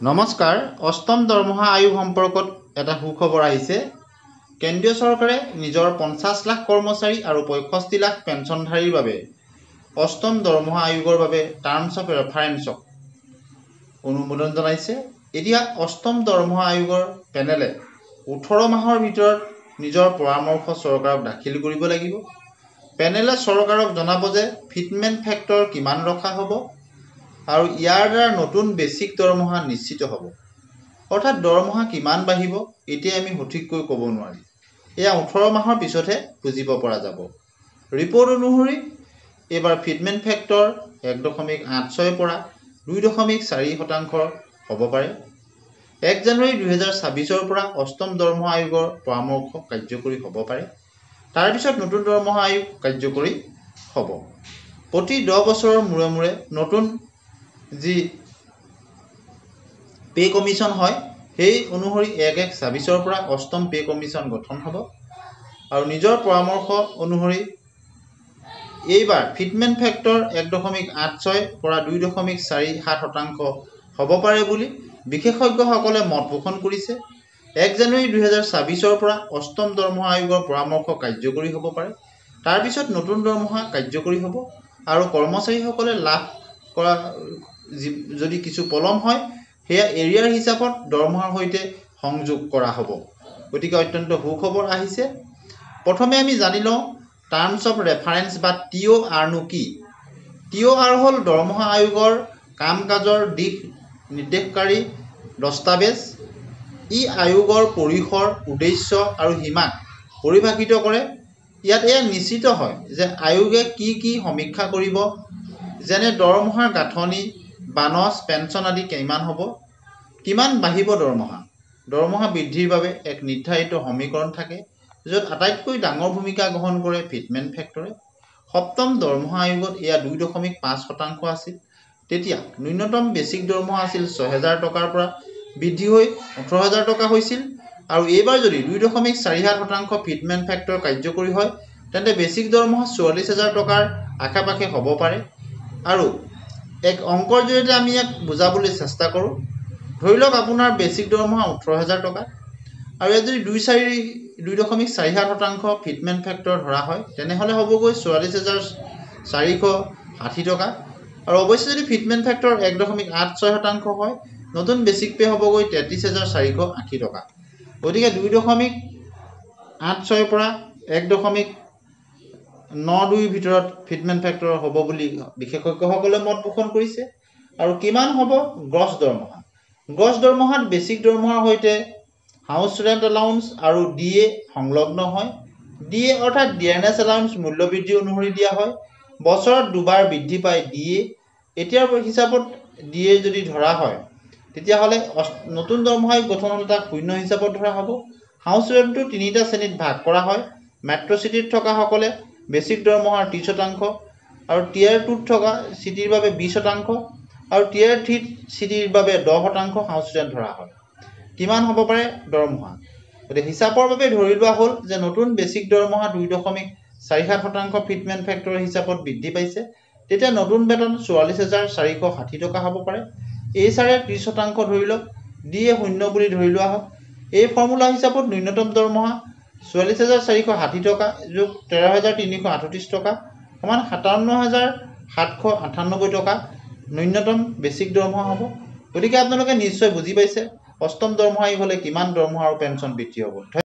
নমস্কাৰ অষ্টম দৰমহা আয়োগ সম্পৰ্কত এটা সুখবৰ আহিছে। কেন্দ্ৰীয় চৰকাৰে নিজৰ 50 লাখ কৰ্মচাৰী আৰু 65 লাখ পেঞ্চনধাৰীৰ বাবে অষ্টম দৰমহা আয়োগৰ বাবে টাৰ্মছ অফ ৰেফাৰেন্সক অনুমোদন জনাইছে। এতিয়া অষ্টম দৰমহা আয়োগৰ পেনেলে 18 মাহৰ ভিতৰত নিজৰ পৰামৰ্শ চৰকাৰক দাখিল কৰিব লাগিব। পেনেলে চৰকাৰক জনাব যে ফিটমেন্ট ফেক্টৰ কিমান ৰখা হ'ব আৰু ইয়াৰ দ্বাৰা নতুন বেচিক দৰমহা নিশ্চিত হ'ব। অৰ্থাৎ দৰমহা কিমান বাঢ়িব এতিয়া আমি সঠিককৈ ক'ব নোৱাৰি। এয়া 18 মাহৰ পিছতহে বুজিব পৰা যাব। ৰিপৰ্ট অনুসৰি এইবাৰ ফিটমেন্ট ফেক্টৰ 1.86 পৰা 2.4% হ'ব পাৰে। 1 জানুৱাৰী 2026 পৰা অষ্টম দৰমহা আয়োগৰ পৰামৰ্শ কাৰ্যকৰী হ'ব পাৰে। তাৰ পিছত নতুন দৰমহা আয়োগ কাৰ্যকৰী হ'ব। প্ৰতি 10 বছৰৰ মূৰে মূৰে নতুন যি পে কমিশ্যন হয় সেই অনুসৰি 1/1/26 পৰা অষ্টম পে কমিশ্যন গঠন হ'ব আৰু নিজৰ পৰামৰ্শ অনুসৰি এইবাৰ ফিটমেন্ট ফেক্টৰ 1.86 পৰা 2.47% হ'ব পাৰে বুলি বিশেষজ্ঞসকলে মত পোষণ কৰিছে। 1 জানুৱাৰী 2026 পৰা অষ্টম দৰমহা আয়োগৰ পৰামৰ্শ কাৰ্যকৰী হ'ব পাৰে। তাৰ পিছত নতুন দৰমহা কাৰ্যকৰী হ'ব আৰু কৰ্মচাৰীসকলে লাভ কৰা যদি কিছু পলম হয় সেয়া এৰিয়াৰ হিচাপত দৰমহাৰ সৈতে সংযোগ কৰা হ'ব। গতিকে অত্যন্ত সুখবৰ আহিছে। প্ৰথমে আমি জানি লওঁ টাৰ্মছ অফ ৰেফাৰেন্স বা TOR নো কি। TOR হ'ল দৰমহা আয়োগৰ কাম কাজৰ দিশ নিৰ্দেশকাৰী দস্তাবেজ। ই আয়োগৰ পৰিসৰ, উদ্দেশ্য আৰু সীমাক পৰিভাষিত কৰে। ইয়াত এয়া নিশ্চিত হয় যে আয়োগে কি সমীক্ষা কৰিব, যেনে দৰমহাৰ গাঁথনি, বানচ, পেঞ্চন আদি কিমান হ'ব, কিমান বাঢ়িব দৰমহা বৃদ্ধিৰ বাবে এক নিৰ্ধাৰিত সমীকৰণ থাকে য'ত আটাইতকৈ ডাঙৰ ভূমিকা গ্ৰহণ কৰে ফিটমেন্ট ফেক্টৰে। সপ্তম দৰমহা আয়োগত এয়া 2.5% আছিল। তেতিয়া ন্যূনতম বেচিক দৰমহা আছিল 6,000 টকাৰ পৰা বৃদ্ধি হৈ 18,000 টকা হৈছিল আৰু এইবাৰ যদি 2.47% ফিটমেন্ট ফেক্টৰ কাৰ্যকৰী হয় তেন্তে বেচিক দৰমহা 44,000 টকাৰ আশে-পাশে হ'ব পাৰে। আৰু এক অংকৰ জৰিয়তে আমি ইয়াক বুজাবলৈ চেষ্টা কৰোঁ। ধৰি লওক আপোনাৰ বেচিক দৰমহা 18,000 টকা আৰু ইয়াত যদি 2.47% ফিটমেন্ট ফেক্টৰ ধৰা হয় তেনেহ'লে হ'বগৈ 44,460 টকা আৰু অৱশ্যে যদি ফিটমেন্ট ফেক্টৰ 1.86% হয় নতুন বেচিক পে হ'বগৈ 33,480 টকা। গতিকে 2.86 পৰা 1.92 ভিতৰত ফিটমেন্ট ফেক্টৰ হ'ব বুলি বিশেষজ্ঞসকলে মত পোষণ কৰিছে। আৰু কিমান হ'ব গ্ৰছ দৰমহা। গ্ৰছ দৰমহাত বেচিক দৰমহাৰ সৈতে হাউচ ৰেণ্ট এলাউন্স আৰু DA সংলগ্ন হয়। DA অৰ্থাৎ ডিয়াৰনেছ এলাউন্স মূল্য বৃদ্ধি অনুসৰি দিয়া হয়। বছৰত দুবাৰ বৃদ্ধি পায় DA। এতিয়াৰ হিচাপত DA যদি ধৰা হয় তেতিয়াহ'লে নতুন দৰমহা গঠন হ'লে তাক 0 হিচাপত ধৰা হ'ব। হাউচ ৰেণ্টটো 3টা শ্ৰেণীত ভাগ কৰা হয়। মেট্ৰ' চিটিত থকাসকলে বেচিক দৰমহাৰ 30% আৰু টিয়াৰ 2ত থকা চিটিৰ বাবে 20% আৰু টিয়াৰ 3 চিটিৰ বাবে 10% হাউচ ৰেণ্ট ধৰা হয়। কিমান হ'ব পাৰে দৰমহা। গতিকে হিচাপৰ বাবে ধৰি লোৱা হ'ল যে নতুন বেচিক দৰমহা 2.47% ফিটমেন্ট ফেক্টৰ হিচাপত বৃদ্ধি পাইছে। তেতিয়া নতুন বেতন 44,460 টকা হ'ব পাৰে। HR-এ 30% ধৰি লওক, DA 0 বুলি ধৰি লোৱা হওক। এই ফৰ্মুলা হিচাপত ন্যূনতম দৰমহা 44,460 টকা যোগ 13,338 টকা সমান 57,798 টকা ন্যূনতম বেচিক দৰমহা হ'ব। গতিকে আপোনালোকে নিশ্চয় বুজি পাইছে অষ্টম দৰমহা আয়োগ হ'লে কিমান দৰমহা আৰু পেঞ্চন বৃদ্ধি হ'ব।